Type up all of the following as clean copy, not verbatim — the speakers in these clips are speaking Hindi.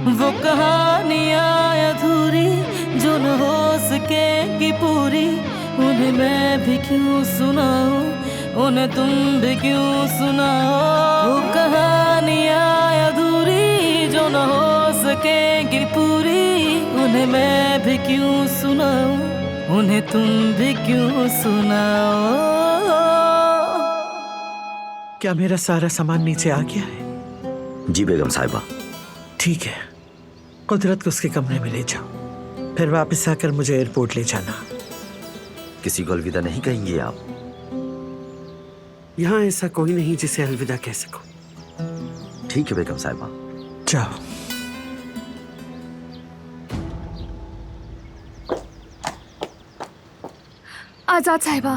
वो कहानियाँ अधूरी जो न हो सकेगी पूरी, उन्हें मैं भी क्यों सुनाऊं, उन्हें तुम भी क्यों सुनाओ। वो कहानियाँ अधूरी जो न हो सकेगी पूरी, उन्हें मैं भी क्यों सुनाऊं, उन्हें तुम भी क्यों सुनाओ। क्या मेरा सारा सामान नीचे आ गया है? जी बेगम साहिबा। ठीक है, कुदरत को उसके कमरे में ले जाओ, फिर वापस आकर मुझे एयरपोर्ट ले जाना। किसी को अलविदा नहीं कहेंगे आप? यहाँ ऐसा कोई नहीं जिसे अलविदा कह सको। ठीक है बेगम साहिबा। जाओ। आजाद साहिबा,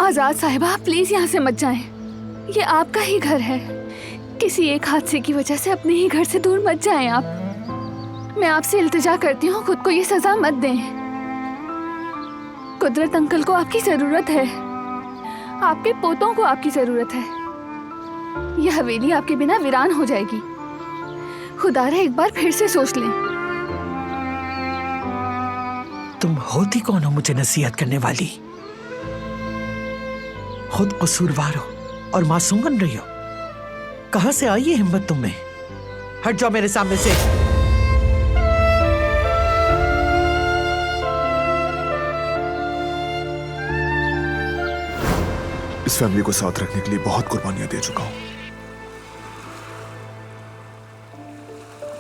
आजाद साहिबा, प्लीज यहाँ से मत जाएं। ये आपका ही घर है। किसी एक हादसे की वजह से अपने ही घर से दूर मत जाएं आप। मैं आपसे इल्तिजा करती हूँ, खुद को ये सजा मत दें। कुदरत अंकल को आपकी जरूरत है, आपके पोतों को आपकी जरूरत है। यह हवेली आपके बिना वीरान हो जाएगी। खुदारा एक बार फिर से सोच लें। तुम होती कौन हो मुझे नसीहत करने वाली? खुद कसूरवार हो और मासूम बन रही हो। कहां से आई है हिम्मत तुम में? हट जाओ मेरे सामने से। इस फैमिली को साथ रखने के लिए बहुत कुर्बानियां दे चुका हूं।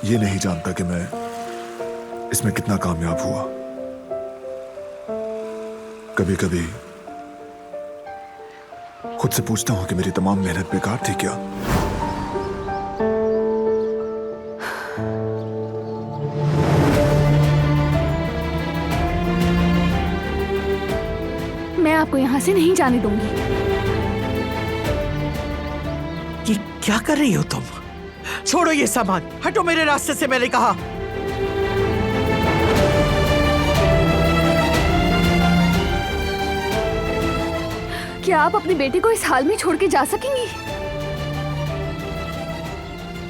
ये नहीं जानता कि मैं इसमें कितना कामयाब हुआ। कभी कभी खुद से पूछता हूं कि मेरी तमाम मेहनत बेकार थी क्या? मैं आपको यहाँ से नहीं जाने दूंगी। ये क्या कर रही हो तुम? छोड़ो ये सामान, हटो मेरे रास्ते से, मैंने कहा। क्या आप अपने बेटे को इस हाल में छोड़ के जा सकेंगी?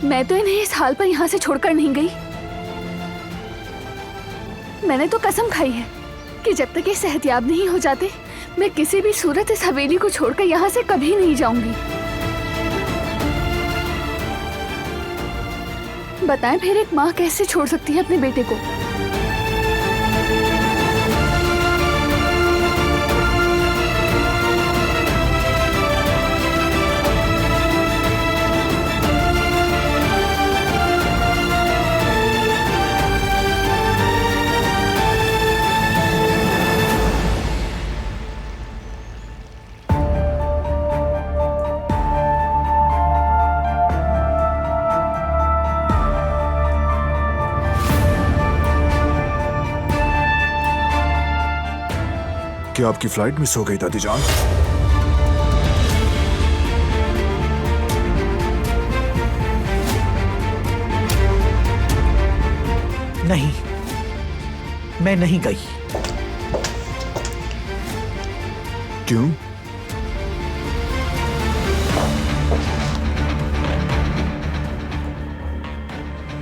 मैं तो इन्हें इस हाल पर यहाँ से छोड़कर नहीं गई। मैंने तो कसम खाई है कि जब तक ये सेहतयाब नहीं हो जाते, मैं किसी भी सूरत इस हवेली को छोड़कर यहाँ से कभी नहीं जाऊंगी। बताएं फिर एक माँ कैसे छोड़ सकती है अपने बेटे को? क्या आपकी फ्लाइट मिस हो गई दादी जान? नहीं, मैं नहीं गई। क्यों?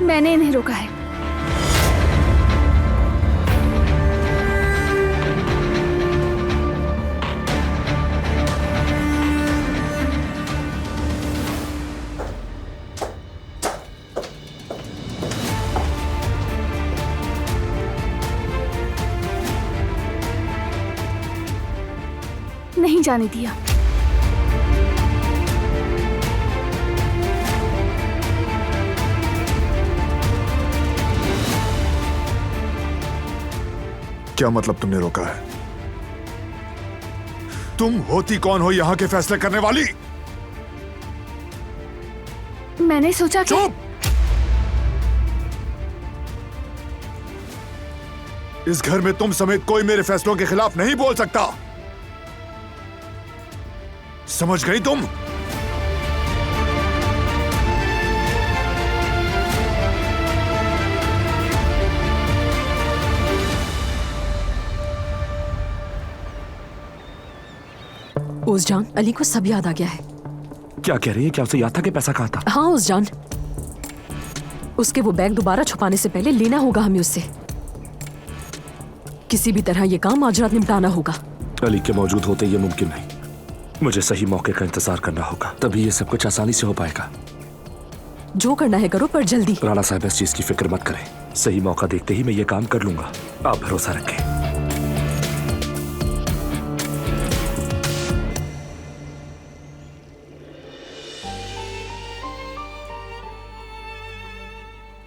मैंने इन्हें रोका है। नहीं जाने दिया। क्या मतलब तुमने रोका है? तुम होती कौन हो यहाँ के फैसले करने वाली? मैंने सोचा कि चुप! इस घर में तुम समेत कोई मेरे फैसलों के खिलाफ नहीं बोल सकता। समझ गई तुम? उस जान, अली को सब याद आ गया है। क्या कह रही है? क्या उसे याद था कि पैसा कहा था? हाँ उस जान, उसके वो बैग दोबारा छुपाने से पहले लेना होगा हमें उससे। किसी भी तरह ये काम आज रात निपटाना होगा। अली के मौजूद होते ये मुमकिन नहीं। मुझे सही मौके का इंतजार करना होगा, तभी ये सब कुछ आसानी से हो पाएगा। जो करना है करो, पर जल्दी। राणा साहब इस चीज की फिक्र मत करें, सही मौका देखते ही मैं ये काम कर लूंगा, आप भरोसा रखें।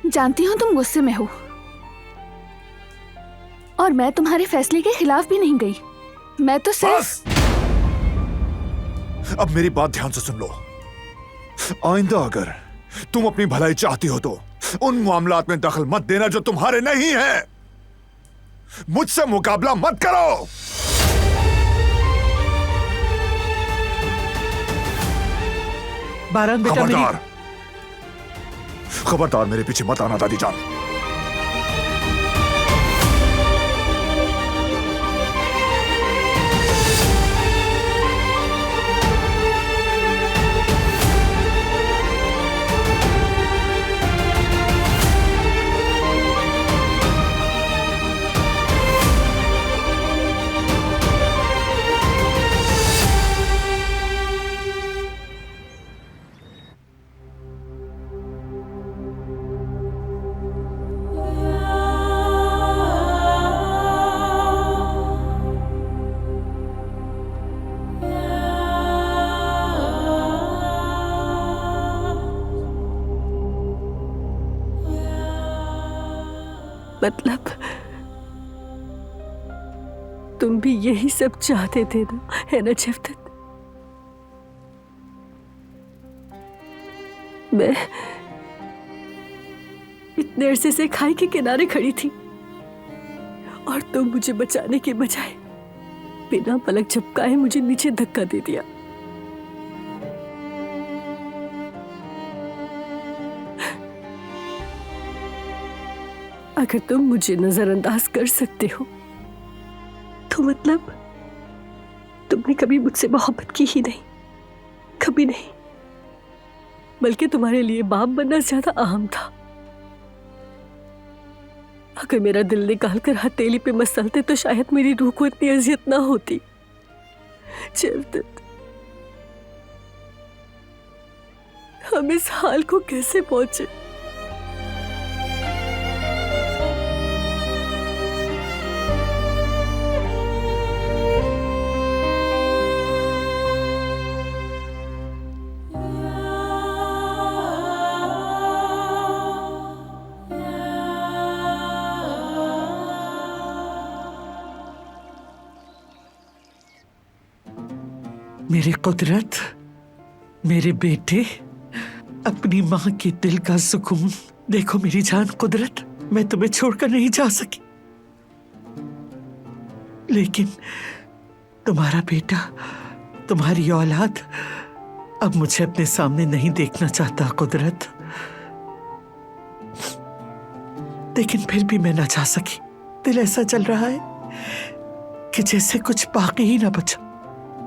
जानती हूँ तुम गुस्से में हो, और मैं तुम्हारे फैसले के खिलाफ भी नहीं गई। मैं तो सिर्फ बस! अब मेरी बात ध्यान से सुन लो। आइंदा अगर तुम अपनी भलाई चाहती हो तो उन मामलात में दखल मत देना जो तुम्हारे नहीं है। मुझसे मुकाबला मत करो। बारान बेटा, खबरदार, खबरदार मेरे पीछे मत आना दादी जान। मतलब तुम भी यही सब चाहते थे ना, है ना जफदत? मैं इतने अरसे से खाई के किनारे खड़ी थी और तुम मुझे बचाने के बजाय बिना पलक झपकाए मुझे नीचे धक्का दे दिया। अगर तुम मुझे नजरअंदाज कर सकते हो तो मतलब तुमने कभी मुझसे मोहब्बत की ही नहीं, कभी नहीं। बल्कि तुम्हारे लिए बाप बनना ज्यादा अहम था। अगर मेरा दिल निकाल कर हथेली पे मसलते तो शायद मेरी रूह को इतनी अजियत ना होती। जफदत, हम इस हाल को कैसे पहुंचे? मेरी कुदरत, मेरे बेटे, अपनी माँ के दिल का सुकून देखो। मेरी जान कुदरत, मैं तुम्हें छोड़कर नहीं जा सकी, लेकिन तुम्हारा बेटा, तुम्हारी औलाद अब मुझे अपने सामने नहीं देखना चाहता कुदरत। लेकिन फिर भी मैं ना जा सकी। दिल ऐसा चल रहा है कि जैसे कुछ बाकी ही ना बचा।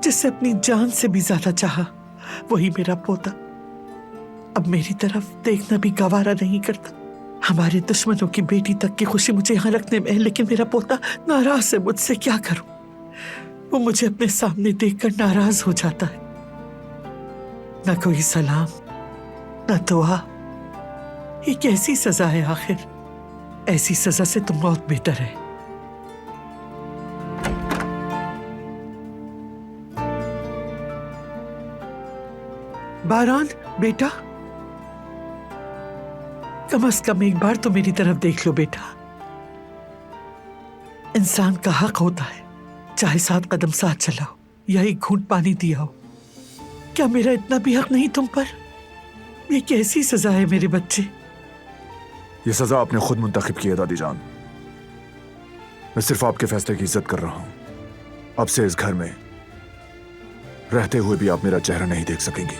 जिससे अपनी जान से भी ज्यादा चाहा वही मेरा पोता अब मेरी तरफ देखना भी गवारा नहीं करता। हमारे दुश्मनों की बेटी तक की खुशी मुझे यहाँ रखने में है, लेकिन मेरा पोता नाराज है मुझसे। क्या करूं? वो मुझे अपने सामने देखकर नाराज हो जाता है। ना कोई सलाम, ना दुआ। ये कैसी सजा है आखिर? ऐसी सजा से तो मौत बेहतर है। बारान बेटा, कम से कम एक बार तो मेरी तरफ देख लो बेटा। इंसान का हक होता है, चाहे 7 कदम साथ चलाओ या एक घूंट पानी दिया हो। क्या मेरा इतना भी हक नहीं तुम पर? ये कैसी सजा है मेरे बच्चे? ये सजा आपने खुद मुंतखब की है दादी जान। मैं सिर्फ आपके फैसले की इज्जत कर रहा हूं। अब से इस घर में रहते हुए भी आप मेरा चेहरा नहीं देख सकेंगी।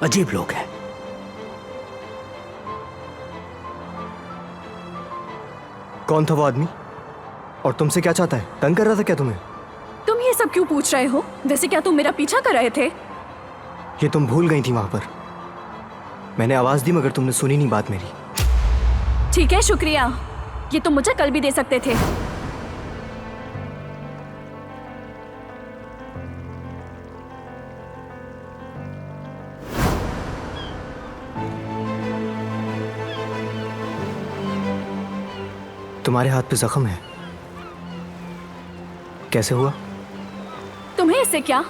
अजीब लोग हैं। कौन था वो आदमी और तुमसे क्या चाहता है? तंग कर रहा था क्या तुम्हें? तुम ये सब क्यों पूछ रहे हो? वैसे क्या तुम मेरा पीछा कर रहे थे? ये तुम भूल गई थी वहां पर। मैंने आवाज दी मगर तुमने सुनी नहीं बात मेरी। ठीक है, शुक्रिया। ये तुम मुझे कल भी दे सकते थे। तुम्हारे हाथ पे जख्म है, कैसे हुआ? तुम्हें इससे क्या?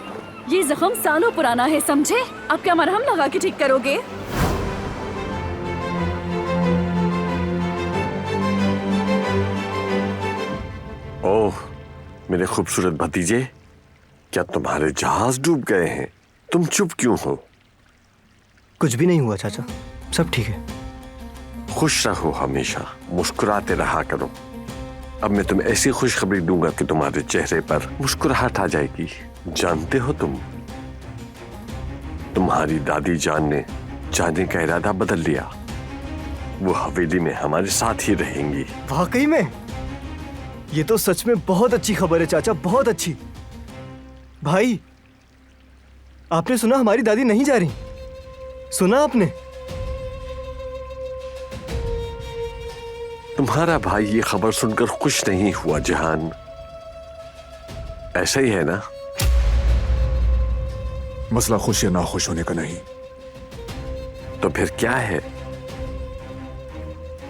ये जख्म सालों पुराना है, समझे? अब क्या मरहम लगा के ठीक करोगे? ओह मेरे खूबसूरत भतीजे, क्या तुम्हारे जहाज डूब गए हैं? तुम चुप क्यों हो? कुछ भी नहीं हुआ चाचा, सब ठीक है। खुश रहो, हमेशा मुस्कुराते रहा करो। अब मैं तुम्हें ऐसी खुशखबरी दूंगा कि तुम्हारे चेहरे पर मुस्कुराहट आ जाएगी। जानते हो तुम्हारी दादी जान ने जाने का इरादा बदल लिया। वो हवेली में हमारे साथ ही रहेंगी। वाकई में? ये तो सच में बहुत अच्छी खबर है चाचा, बहुत अच्छी। भाई, आपने सुना हमारी दादी नहीं जा रही? सुना आपने? तुम्हारा भाई ये खबर सुनकर खुश नहीं हुआ जहान, ऐसा ही है ना? मसला खुश या नाखुश होने का नहीं। तो फिर क्या है?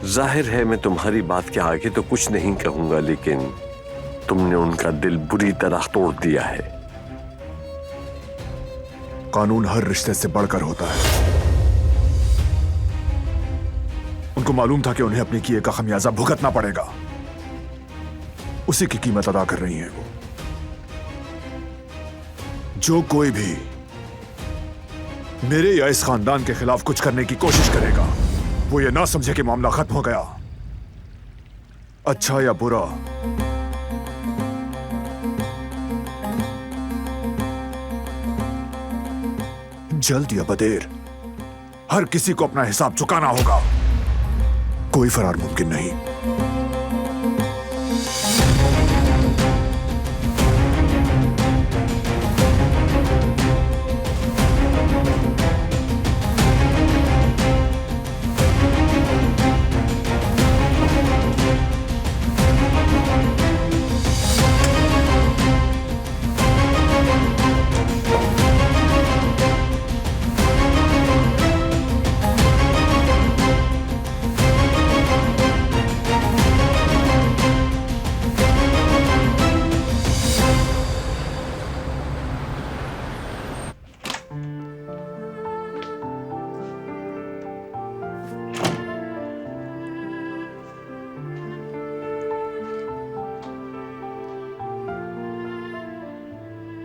जाहिर है मैं तुम्हारी बात के आगे तो कुछ नहीं कहूंगा, लेकिन तुमने उनका दिल बुरी तरह तोड़ दिया है। कानून हर रिश्ते से बढ़कर होता है। उनको मालूम था कि उन्हें अपने किए का खमियाजा भुगतना पड़ेगा। उसी की कीमत अदा कर रही हैं वो। जो कोई भी मेरे या इस खानदान के खिलाफ कुछ करने की कोशिश करेगा, वो ये ना समझे कि मामला खत्म हो गया। अच्छा या बुरा, जल्द या बदेर हर किसी को अपना हिसाब चुकाना होगा। कोई फरार मुमकिन नहीं।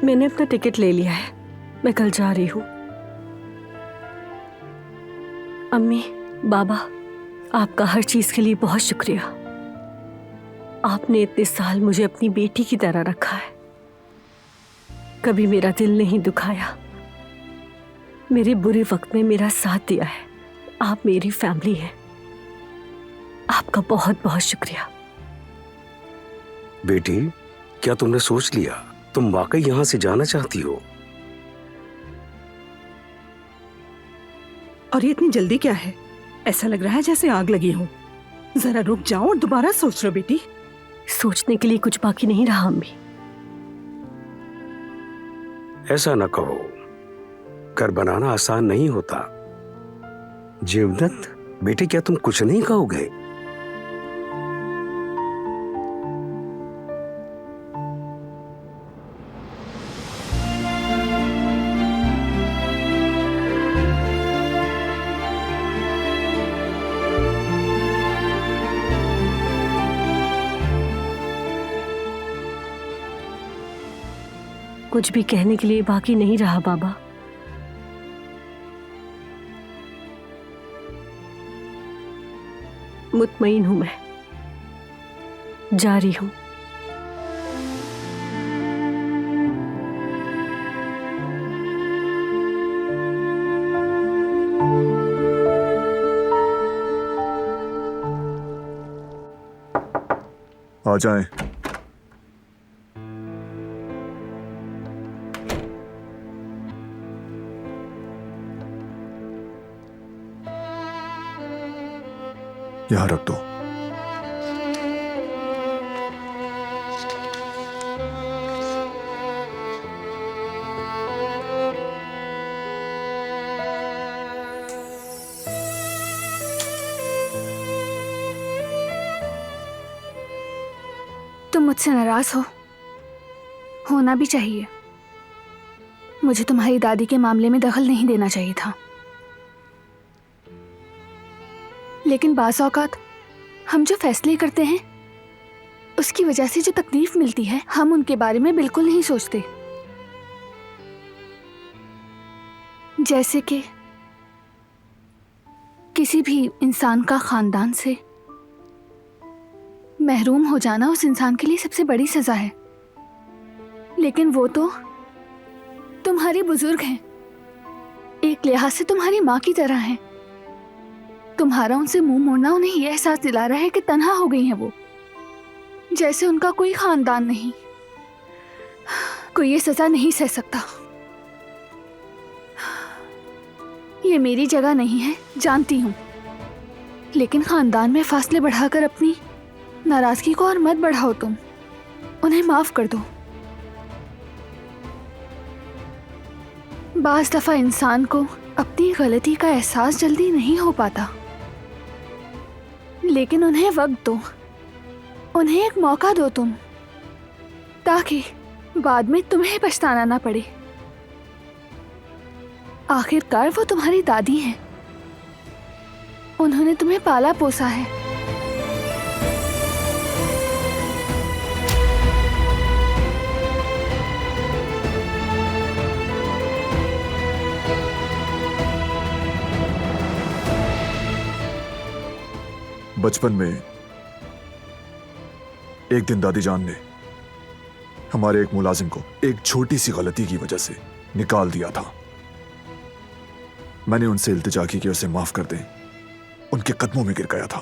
मैंने अपना टिकट ले लिया है, मैं कल जा रही हूँ। अम्मी, बाबा, आपका हर चीज के लिए बहुत शुक्रिया। आपने इतने साल मुझे अपनी बेटी की तरह रखा है, कभी मेरा दिल नहीं दुखाया, मेरे बुरे वक्त में मेरा साथ दिया है। आप मेरी फैमिली हैं। आपका बहुत बहुत शुक्रिया। बेटी, क्या तुमने सोच लिया तुम वाकई यहां से जाना चाहती हो? और ये इतनी जल्दी क्या है? ऐसा लग रहा है जैसे आग लगी हो। जरा रुक जाओ और दोबारा सोच लो बेटी। सोचने के लिए कुछ बाकी नहीं रहा अम्मी। ऐसा न कहो, घर बनाना आसान नहीं होता। जीवदत्त बेटे, क्या तुम कुछ नहीं कहोगे? कुछ भी कहने के लिए बाकी नहीं रहा बाबा। मुतमईन हूं, मैं जा रही हूं। आ जाएं। यहां रख दो। तुम मुझसे नाराज हो, होना भी चाहिए। मुझे तुम्हारी दादी के मामले में दखल नहीं देना चाहिए था, लेकिन बाज़ औक़ात हम जो फैसले करते हैं उसकी वजह से जो तकलीफ मिलती है, हम उनके बारे में बिल्कुल नहीं सोचते। जैसे कि किसी भी इंसान का खानदान से महरूम हो जाना उस इंसान के लिए सबसे बड़ी सजा है, लेकिन वो तो तुम्हारे बुजुर्ग हैं, एक लिहाज से तुम्हारी माँ की तरह हैं। तुम्हारा उनसे मुंह मोड़ना उन्हें यह एहसास दिला रहा है कि तन्हा हो गई हैं वो, जैसे उनका कोई खानदान नहीं। कोई ये सजा नहीं सह सकता। ये मेरी जगह नहीं है, जानती हूँ, लेकिन खानदान में फासले बढ़ाकर अपनी नाराजगी को और मत बढ़ाओ। तुम उन्हें माफ कर दो। बाज़ दफा इंसान को अपनी गलती का एहसास जल्दी नहीं हो पाता, लेकिन उन्हें वक्त दो, उन्हें एक मौका दो तुम, ताकि बाद में तुम्हें पछताना ना पड़े। आखिरकार वो तुम्हारी दादी हैं, उन्होंने तुम्हें पाला पोसा है। बचपन में एक दिन दादी जान ने हमारे एक मुलाजिम को एक छोटी सी गलती की वजह से निकाल दिया था। मैंने उनसे इल्तिजा की कि उसे माफ कर दें। उनके कदमों में गिर गया था।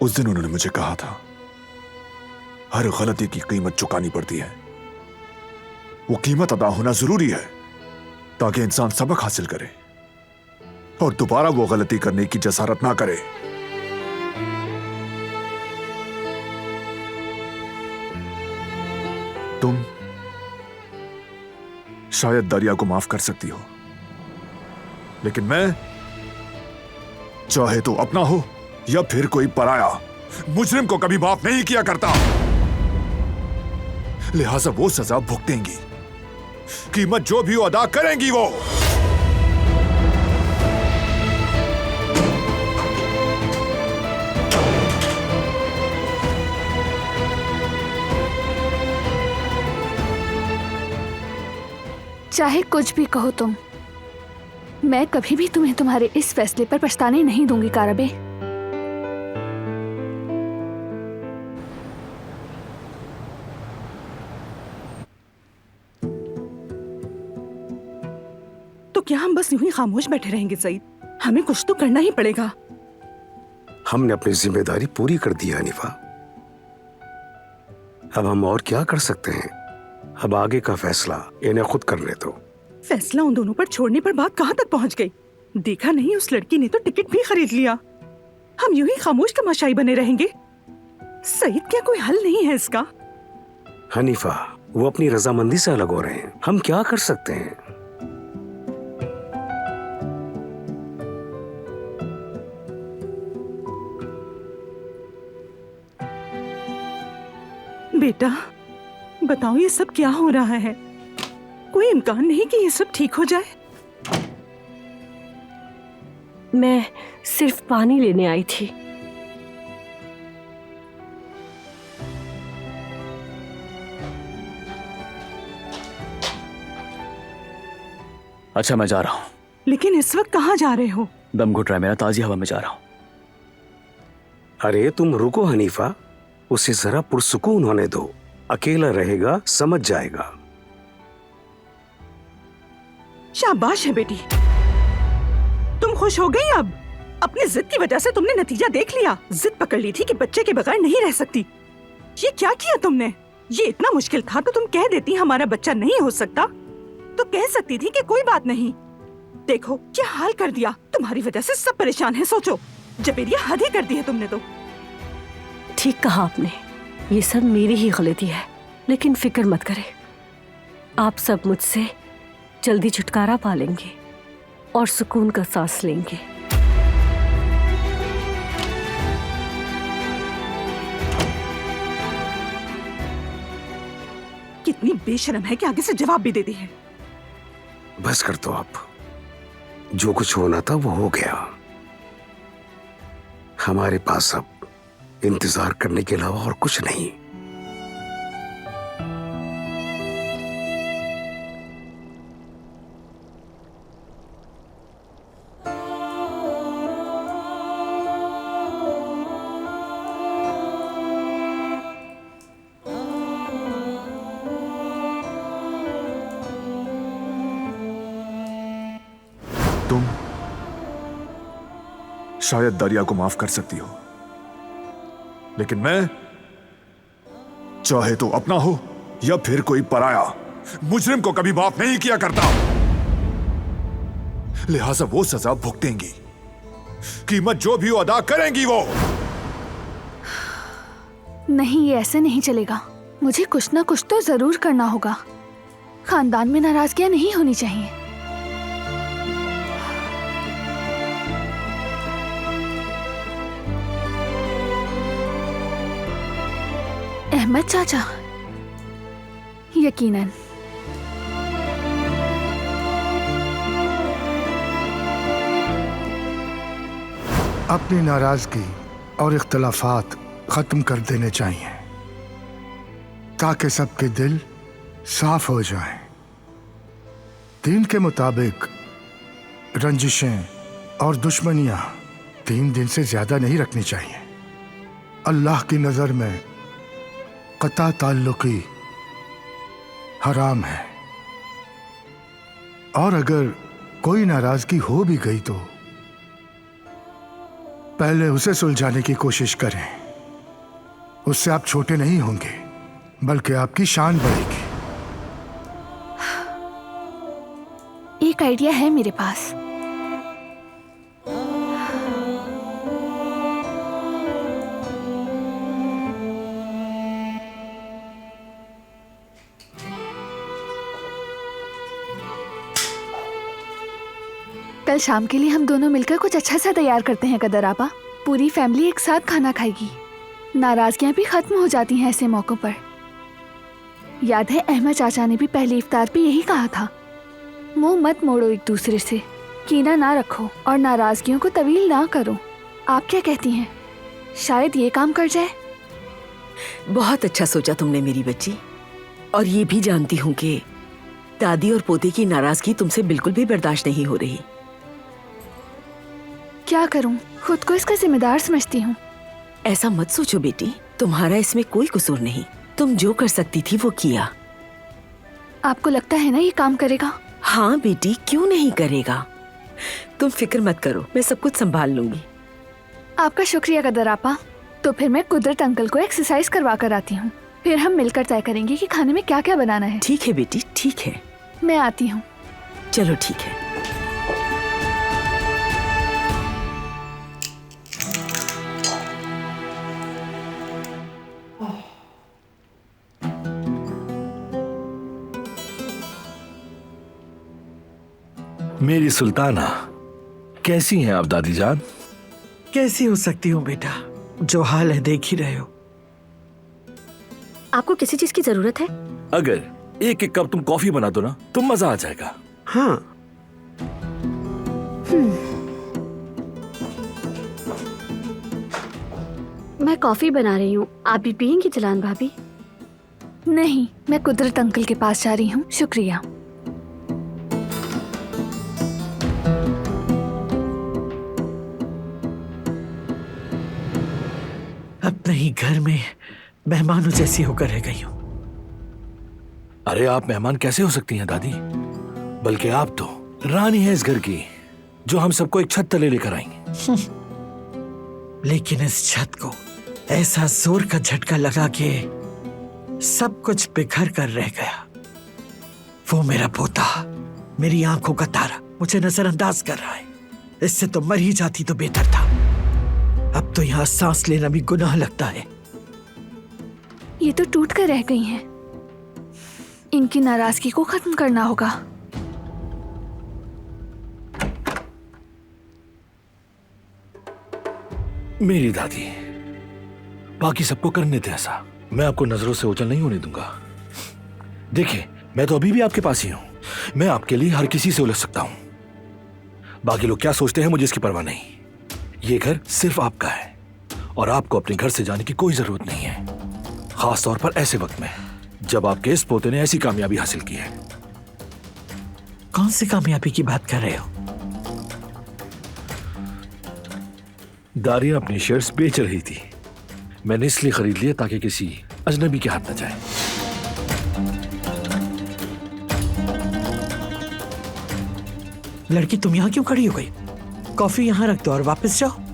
उस दिन उन्होंने मुझे कहा था, हर गलती की कीमत चुकानी पड़ती है। वो कीमत अदा होना जरूरी है ताकि इंसान सबक हासिल करे और दोबारा वो गलती करने की जसारत ना करे। तुम शायद दरिया को माफ कर सकती हो, लेकिन मैं चाहे तो अपना हो या फिर कोई पराया मुजरिम को कभी माफ नहीं किया करता। लिहाजा वो सजा भुगतेंगी, कीमत जो भी वो अदा करेंगी वो। चाहे कुछ भी कहो तुम, मैं कभी भी तुम्हें तुम्हारे इस फैसले पर पछताने नहीं दूंगी कारबे। तो क्या हम बस यूं ही खामोश बैठे रहेंगे सईद? हमें कुछ तो करना ही पड़ेगा। हमने अपनी जिम्मेदारी पूरी कर दी है हनीफा। अब हम और क्या कर सकते हैं? अब आगे का फैसला इन्हें खुद करने दो। फैसला उन दोनों पर छोड़ने पर बात कहाँ तक पहुँच गई? देखा नहीं, उस लड़की ने तो टिकट भी खरीद लिया। हम यूं ही खामोश तमाशाई बने रहेंगे। सईद, क्या कोई हल नहीं है इसका? हनीफा, वो अपनी रजामंदी से अलग हो रहे हैं, हम क्या कर सकते हैं? बेटा बताओ, ये सब क्या हो रहा है? कोई इम्कान नहीं कि ये सब ठीक हो जाए? मैं सिर्फ पानी लेने आई थी। अच्छा, मैं जा रहा हूँ। लेकिन इस वक्त कहाँ जा रहे हो? दम घुट रहा है मेरा, ताजी हवा में जा रहा हूँ। अरे तुम रुको हनीफा, उसे जरा पुरसुकून होने दो। अकेला रहेगा, समझ जाएगा। शाबाश है बेटी, तुम खुश हो गई अब? अपनी जिद की वजह से तुमने नतीजा देख लिया। जिद पकड़ ली थी कि बच्चे के बगैर नहीं रह सकती। ये क्या किया तुमने? ये इतना मुश्किल था तो तुम कह देती हमारा बच्चा नहीं हो सकता, तो कह सकती थी कि कोई बात नहीं। देखो क्या हाल कर दिया। तुम्हारी वजह से सब परेशान हैं। सोचो, जबेरिया हद ही कर दी है तुमने तो। ठीक कहा आपने, ये सब मेरी ही गलती है, लेकिन फिक्र मत करें, आप सब मुझसे जल्दी छुटकारा पा लेंगे और सुकून का सांस लेंगे। कितनी बेशर्म है कि आगे से जवाब भी दे दी है। बस कर दो आप, जो कुछ होना था वो हो गया। हमारे पास अब इंतजार करने के अलावा और कुछ नहीं। तुम शायद दरिया को माफ कर सकती हो, लेकिन मैं, चाहे तो अपना हो या फिर कोई पराया, मुजरिम को कभी माफ नहीं किया करता। लिहाजा वो सजा भुगतेंगी, कीमत जो भी अदा करेंगी वो। नहीं, ये ऐसे नहीं चलेगा। मुझे कुछ ना कुछ तो जरूर करना होगा। खानदान में नाराजगियां नहीं होनी चाहिए। अहमद चाचा, यकीनन। अपनी नाराजगी और इख्तलाफात खत्म कर देने चाहिए ताकि सबके दिल साफ हो जाएं। दीन के मुताबिक रंजिशें और दुश्मनियां 3 दिन से ज्यादा नहीं रखनी चाहिए। अल्लाह की नजर में कता ताल्लुकी हराम है, और अगर कोई नाराजगी हो भी गई तो पहले उसे सुलझाने की कोशिश करें। उससे आप छोटे नहीं होंगे, बल्कि आपकी शान बढ़ेगी। एक आइडिया है मेरे पास। कल शाम के लिए हम दोनों मिलकर कुछ अच्छा सा तैयार करते हैं कदर आपा। पूरी फैमिली एक साथ खाना खाएगी। नाराजगियां भी खत्म हो जाती हैं ऐसे मौकों पर। याद है अहमद चाचा ने भी पहली इफ्तार पे यही कहा था, मुंह मत मोड़ो एक दूसरे से, कीना ना रखो और नाराजगियों को तवील ना करो। आप क्या कहती हैं? शायद ये काम कर जाए। बहुत अच्छा सोचा तुमने मेरी बच्ची, और ये भी जानती हूँ कि दादी और पोते की नाराजगी तुमसे बिल्कुल भी बर्दाश्त नहीं हो रही। क्या करूं, खुद को इसका जिम्मेदार समझती हूँ। ऐसा मत सोचो बेटी, तुम्हारा इसमें कोई कसूर नहीं। तुम जो कर सकती थी वो किया। आपको लगता है ना ये काम करेगा? हाँ बेटी, क्यों नहीं करेगा। तुम फिक्र मत करो, मैं सब कुछ संभाल लूंगी। आपका शुक्रिया कदर आपा। तो फिर मैं कुदरत अंकल को एक्सरसाइज करवा कर आती हूँ, फिर हम मिलकर तय करेंगे कि खाने में क्या क्या बनाना है। ठीक है बेटी, ठीक है। मैं आती हूँ। चलो ठीक है। मेरी सुल्ताना, कैसी हैं आप दादी जान? कैसी हो सकती हूँ बेटा, जो हाल है देख ही रहे हो। आपको किसी चीज की जरूरत है? अगर एक एक कप तुम कॉफी बना दो ना तो मजा आ जाएगा। हाँ। मैं कॉफी बना रही हूँ, आप भी पियेंगी जलान भाभी? नहीं, मैं कुदरत अंकल के पास जा रही हूँ, शुक्रिया। अपने ही घर में मेहमानों जैसी होकर रह गई हूँ। अरे आप मेहमान कैसे हो सकती हैं दादी? बल्कि आप तो रानी हैं इस घर की, जो हम सबको एक छत तले लेकर आएंगे। लेकिन इस छत को ऐसा जोर का झटका लगा के सब कुछ बिखर कर रह गया। वो मेरा पोता, मेरी आंखों का तारा, मुझे नजरअंदाज कर रहा है। इससे तो मर ही जाती तो बेहतर था। अब तो यहाँ सांस लेना भी गुनाह लगता है। ये तो टूट कर रह गई हैं। इनकी नाराजगी को खत्म करना होगा। मेरी दादी, बाकी सबको करने थे ऐसा, मैं आपको नजरों से ओझल नहीं होने दूंगा। देखिए, मैं तो अभी भी आपके पास ही हूं। मैं आपके लिए हर किसी से उलझ सकता हूं। बाकी लोग क्या सोचते हैं मुझे इसकी परवाह नहीं। ये घर सिर्फ आपका है और आपको अपने घर से जाने की कोई जरूरत नहीं है, खास तौर पर ऐसे वक्त में जब आपके इस पोते ने ऐसी कामयाबी हासिल की है। कौन सी कामयाबी की बात कर रहे हो? दारियां अपनी शेयर्स बेच रही थी। मैंने इसलिए खरीद लिए ताकि किसी अजनबी के हाथ न जाए। लड़की, तुम यहाँ क्यों खड़ी हो गई? कॉफी यहाँ रख दो और वापस जाओ।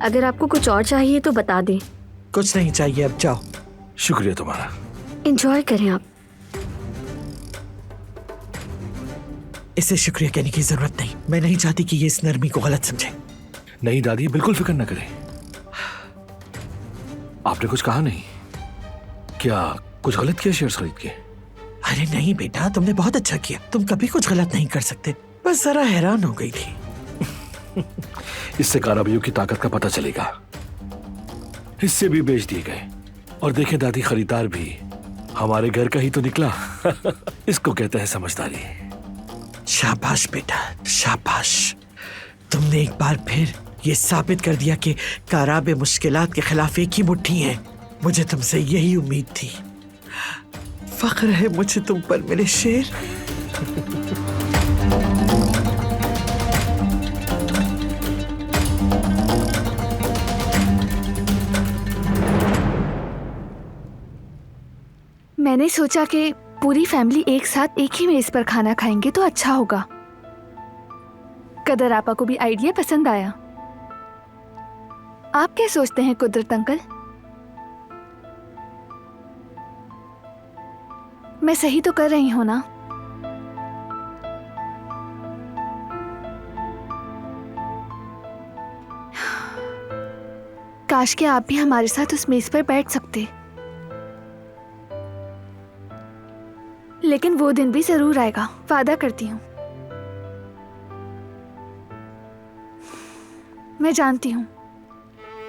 अगर आपको कुछ और चाहिए तो बता दें। कुछ नहीं चाहिए, अब जाओ। शुक्रिया तुम्हारा। एंजॉय करें आप। इसे शुक्रिया कहने की जरूरत नहीं। मैं नहीं चाहती कि ये इस नरमी को गलत समझे। नहीं दादी, बिल्कुल फिक्र न करें। आपने कुछ कहा नहीं? क्या कुछ गलत किया शेयर्स खरीद के? अरे नहीं बेटा, तुमने बहुत अच्छा किया। तुम कभी कुछ गलत नहीं कर सकते। बस जरा हैरान हो गई थी। इससे काराबाइयों की ताकत का पता चलेगा। हिस्से भी बेच दिए गए और देखें दादी, खरीदार भी हमारे घर का ही तो निकला। इसको कहते हैं समझदारी। शाबाश बेटा, शाबाश। तुमने एक बार फिर ये साबित कर दिया कि काराबे मुश्किलात के खिलाफ एक ही मुट्ठी है। मुझे तुमसे यही उम्मीद थी। फख्र है मुझे तुम पर मेरे शेर। मैंने सोचा कि पूरी फैमिली एक साथ एक ही मेज पर खाना खाएंगे तो अच्छा होगा। कदर आपा को भी आइडिया पसंद आया। आप क्या सोचते हैं कुदरत अंकल? मैं सही तो कर रही हूं ना? काश कि आप भी हमारे साथ उस मेज पर बैठ सकते। लेकिन वो दिन भी जरूर आएगा, वादा करती हूँ। मैं जानती हूँ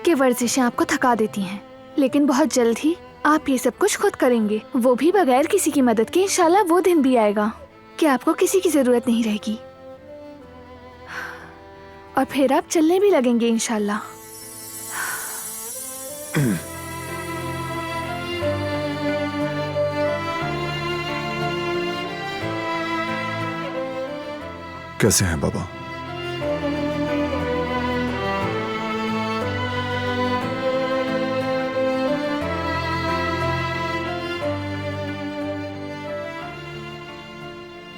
कि वर्जिशें आपको थका देती हैं, लेकिन बहुत जल्द ही आप ये सब कुछ खुद करेंगे, वो भी बगैर किसी की मदद के। इंशाल्लाह वो दिन भी आएगा कि आपको किसी की जरूरत नहीं रहेगी और फिर आप चलने भी लगेंगे इंशाल्लाह। कैसे हैं बाबा?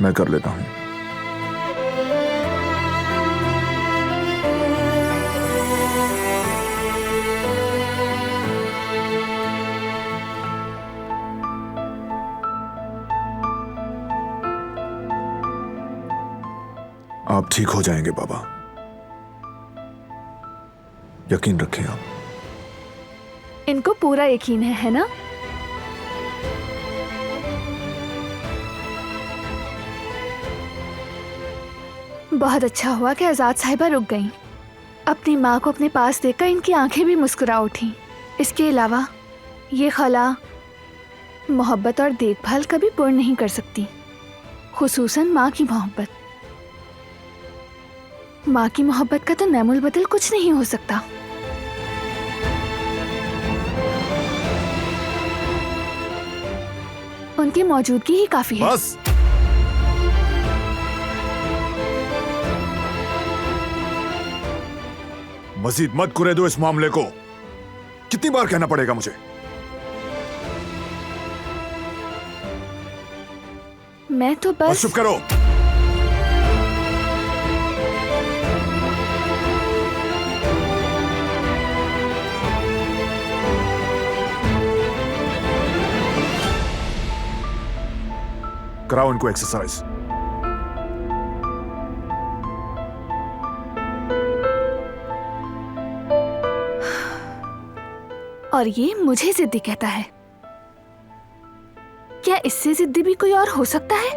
मैं कर लेता हूं। आप ठीक हो जाएंगे बाबा, यकीन रखें आप। इनको पूरा यकीन है ना? बहुत अच्छा हुआ कि आजाद साहिबा रुक गईं। अपनी माँ को अपने पास देखकर इनकी आंखें भी मुस्कुरा उठीं। इसके अलावा ये खला मोहब्बत और देखभाल कभी पूर्ण नहीं कर सकती, खुसूसन माँ की मोहब्बत। माँ की मोहब्बत का तो नैमुल बदल कुछ नहीं हो सकता। उनकी मौजूदगी ही काफी है। बस। मजीद मत कुरे दो इस मामले को। कितनी बार कहना पड़ेगा मुझे? मैं तो बस चुप करो। कराओ इनको एक्सरसाइज। और ये मुझे जिद्दी कहता है। क्या इससे जिद्दी भी कोई और हो सकता है?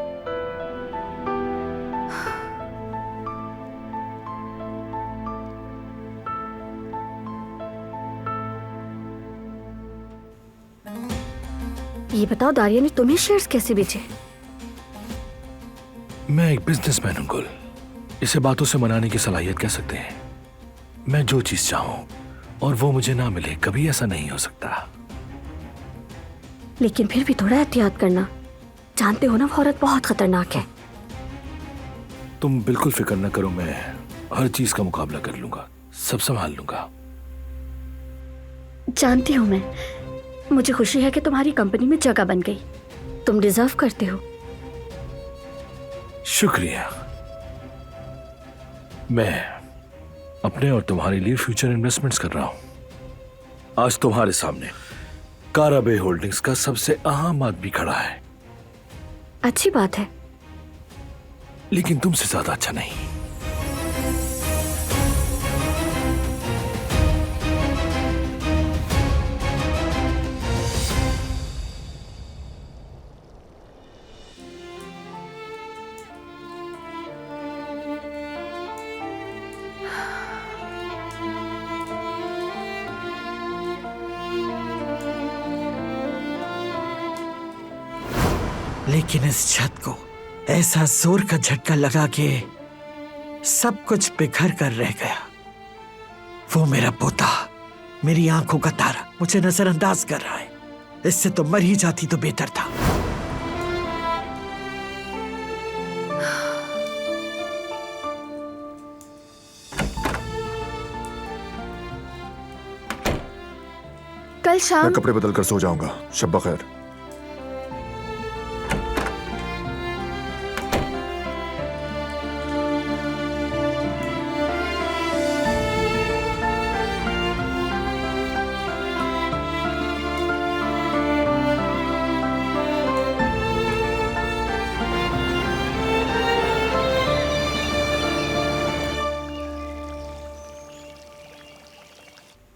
ये बताओ दारिया ने तुम्हें शेयर्स कैसे बेचे? मैं एक बिजनेसमैन हूं गुल। इसे बातों से मनाने की सलाहियत कह सकते हैं। मैं जो चीज चाहूं और वो मुझे ना मिले, कभी ऐसा नहीं हो सकता। लेकिन फिर भी थोड़ा एहतियात करना। जानते हो ना वो औरत बहुत खतरनाक है। तुम बिल्कुल फिक्र न करो, मैं हर चीज का मुकाबला कर लूंगा, सब संभाल लूंगा। जानती हूँ मैं। मुझे खुशी है कि तुम्हारी कंपनी में जगह बन गई। तुम डिजर्व करते हो। शुक्रिया। मैं अपने और तुम्हारे लिए फ्यूचर इन्वेस्टमेंट्स कर रहा हूं। आज तुम्हारे सामने काराबे होल्डिंग्स का सबसे अहम आदमी खड़ा है। अच्छी बात है, लेकिन तुमसे ज्यादा अच्छा नहीं। लेकिन इस छत को ऐसा जोर का झटका लगा कि सब कुछ बिखर कर रह गया। वो मेरा पोता, मेरी आंखों का तारा, मुझे नजरअंदाज कर रहा है। इससे तो मर ही जाती तो बेहतर था। कल शाम मैं कपड़े बदल कर सो जाऊंगा। शब्बा खैर।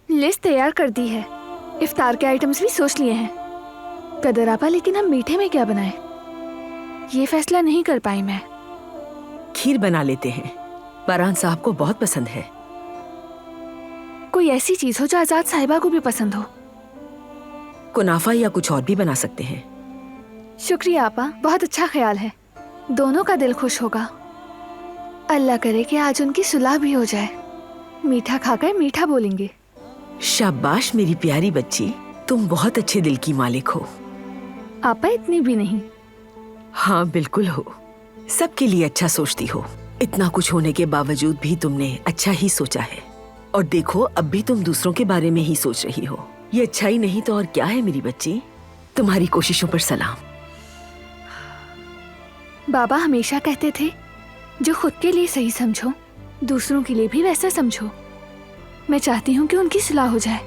लिस्ट तैयार कर दी है। इफ्तार के आइटम्स भी सोच लिए हैं। कदर आपा, लेकिन हम मीठे में क्या बनाएं? ये फैसला नहीं कर पाई मैं। खीर बना लेते हैं, फरहान साहब को बहुत पसंद है। कोई ऐसी चीज हो जो आजाद साहिबा को भी पसंद हो। कुनाफा या कुछ और भी बना सकते हैं। शुक्रिया आपा, बहुत अच्छा ख्याल है। दोनों का दिल खुश होगा। अल्लाह करे कि आज उनकी सुलह भी हो जाए। मीठा खाकर मीठा बोलेंगे। शाबाश मेरी प्यारी बच्ची, तुम बहुत अच्छे दिल की मालिक हो। आपा इतनी भी नहीं। हाँ बिल्कुल हो, सबके लिए अच्छा सोचती हो। इतना कुछ होने के बावजूद भी तुमने अच्छा ही सोचा है। और देखो अब भी तुम दूसरों के बारे में ही सोच रही हो। ये अच्छा ही नहीं तो और क्या है मेरी बच्ची। तुम्हारी कोशिशों पर सलाम। बाबा हमेशा कहते थे, जो खुद के लिए सही समझो दूसरों के लिए भी वैसा समझो। मैं चाहती हूँ कि उनकी सुलह हो जाए।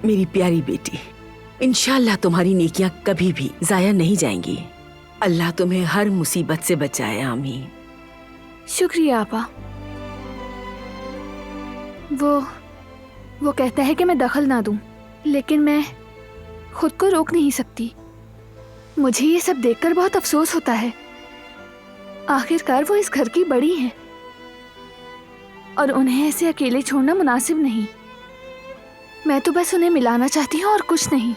मेरी प्यारी बेटी, इंशाल्लाह तुम्हारी नेकियां कभी भी जाया नहीं जाएंगी। अल्लाह तुम्हें हर मुसीबत से बचाए, आमीन। शुक्रिया आपा। वो कहता है कि मैं दखल ना दूं, लेकिन मैं खुद को रोक नहीं सकती। मुझे ये सब देखकर बहुत अफसोस होता है। आखिरकार वो इस घर की बड़ी हैं और उन्हें ऐसे अकेले छोड़ना मुनासिब नहीं। मैं तो बस उन्हें मिलाना चाहती हूँ और कुछ नहीं।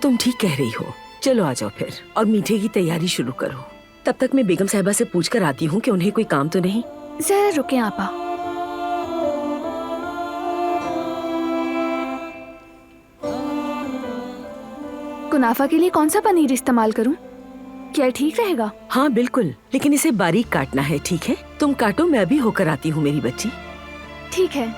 तुम ठीक कह रही हो। चलो आ जाओ फिर और मीठे की तैयारी शुरू करो। तब तक मैं बेगम साहिबा से पूछ कर आती हूँ कि उन्हें कोई काम तो नहीं। जरा रुके आपा। कुनाफा के लिए कौन सा पनीर इस्तेमाल करूं? क्या ठीक रहेगा? हाँ बिल्कुल, लेकिन इसे बारीक काटना है, ठीक है? तुम काटो, मैं अभी होकर आती हूँ मेरी बच्ची। ठीक है।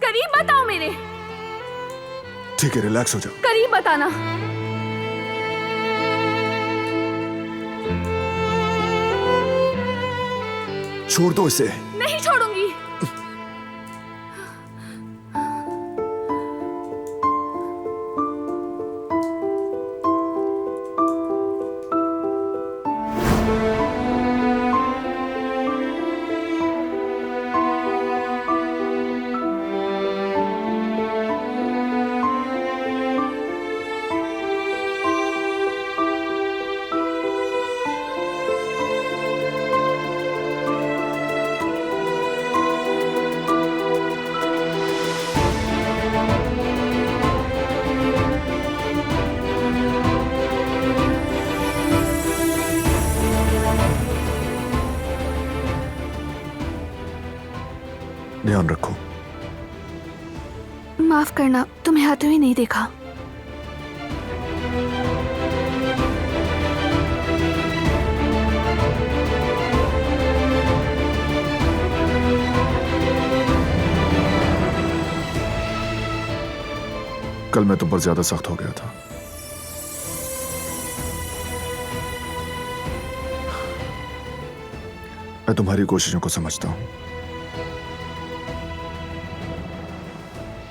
करीब बताओ मेरे। ठीक है, रिलैक्स हो जाओ। करीब बताना। छोड़ दो इसे। नहीं छोड़ूंगी। ध्यान रखो। माफ करना, तुम्हें आते हुए नहीं देखा। कल मैं तुम पर ज्यादा सख्त हो गया था। मैं तुम्हारी कोशिशों को समझता हूं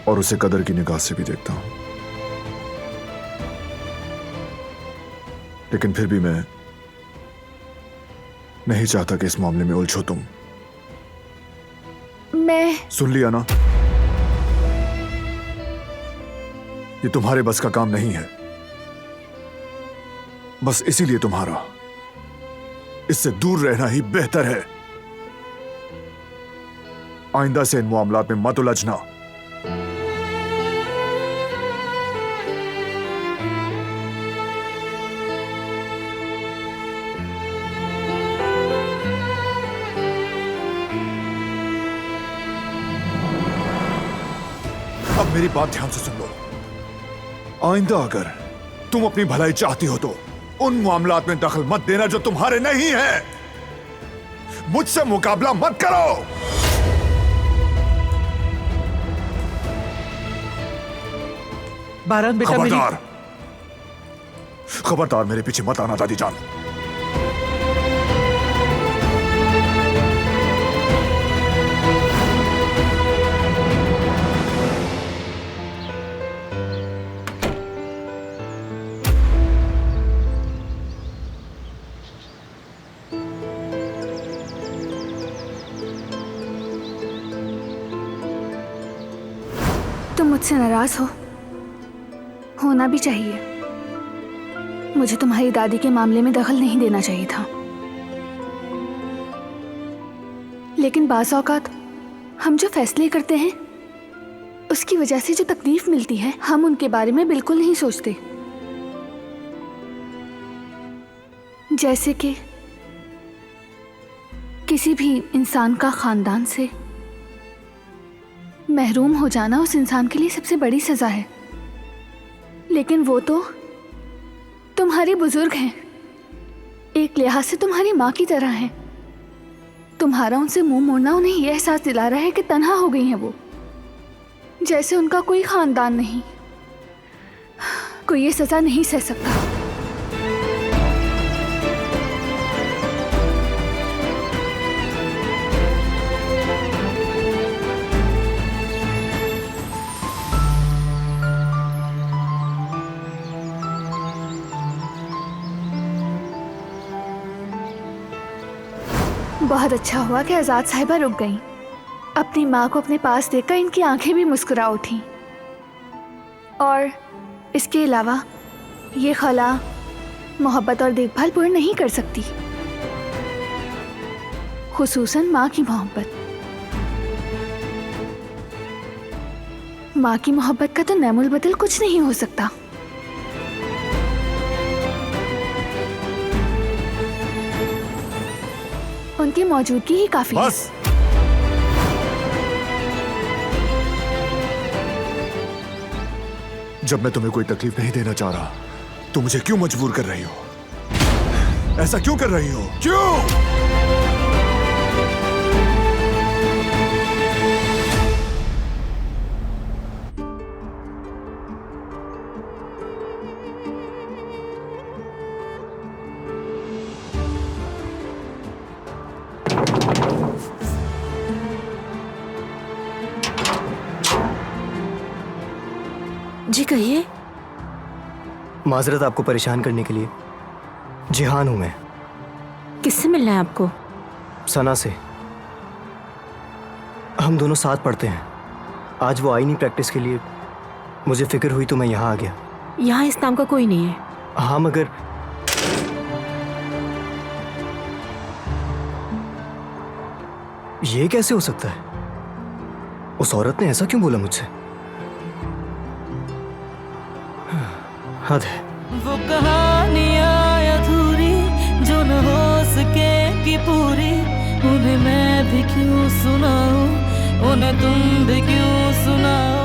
और उसे कदर की निगाह से भी देखता हूं, लेकिन फिर भी मैं नहीं चाहता कि इस मामले में उलझो तुम। मैं सुन लिया ना? ये तुम्हारे बस का काम नहीं है। बस इसीलिए तुम्हारा इससे दूर रहना ही बेहतर है। आइंदा से इन मामलात में मत उलझना। अब मेरी बात ध्यान से सुन लो। आइंदा अगर तुम अपनी भलाई चाहती हो तो उन मामलात में दखल मत देना जो तुम्हारे नहीं है। मुझसे मुकाबला मत करो। बारान बेटा मेरी खबरदार, खबरदार मेरे पीछे मत आना दादी जान। तुम मुझसे नाराज हो? होना भी चाहिए। मुझे तुम्हारी दादी के मामले में दखल नहीं देना चाहिए था, लेकिन बाज़ औक़ात हम जो फैसले करते हैं उसकी वजह से जो तकलीफ मिलती है हम उनके बारे में बिल्कुल नहीं सोचते। जैसे कि किसी भी इंसान का खानदान से महरूम हो जाना उस इंसान के लिए सबसे बड़ी सजा है, लेकिन वो तो तुम्हारे बुजुर्ग हैं, एक लिहाज से तुम्हारी माँ की तरह हैं। तुम्हारा उनसे मुंह मोड़ना उन्हें यह एहसास दिला रहा है कि तन्हा हो गई हैं वो, जैसे उनका कोई खानदान नहीं। कोई ये सजा नहीं सह सकता। बहुत अच्छा हुआ कि आजाद साहिबा रुक गईं। अपनी माँ को अपने पास देखकर इनकी आंखें भी मुस्कुरा उठी। और इसके अलावा ये खला मोहब्बत और देखभाल पूर्ण नहीं कर सकती, खुसूसन माँ की मोहब्बत। माँ की मोहब्बत का तो नैमुल बदल कुछ नहीं हो सकता। उनकी मौजूदगी ही काफी है। बस। जब मैं तुम्हें कोई तकलीफ नहीं देना चाह रहा तो मुझे क्यों मजबूर कर रही हो? ऐसा क्यों कर रही हो? क्यों? जी कहिए। माजरत आपको परेशान करने के लिए। जिहान हूं मैं। किससे मिलना है आपको? सना से। हम दोनों साथ पढ़ते हैं। आज वो आई नहीं प्रैक्टिस के लिए, मुझे फिक्र हुई तो मैं यहाँ आ गया। यहाँ इस नाम का कोई नहीं है। हाँ मगर ये कैसे हो सकता है? उस औरत ने ऐसा क्यों बोला मुझसे? हद है। वो कहानियाँ अधूरी जो न हो सके कि पूरी, उन्हें मैं भी क्यों सुनाऊं, उन्हें तुम भी क्यों सुनाओ।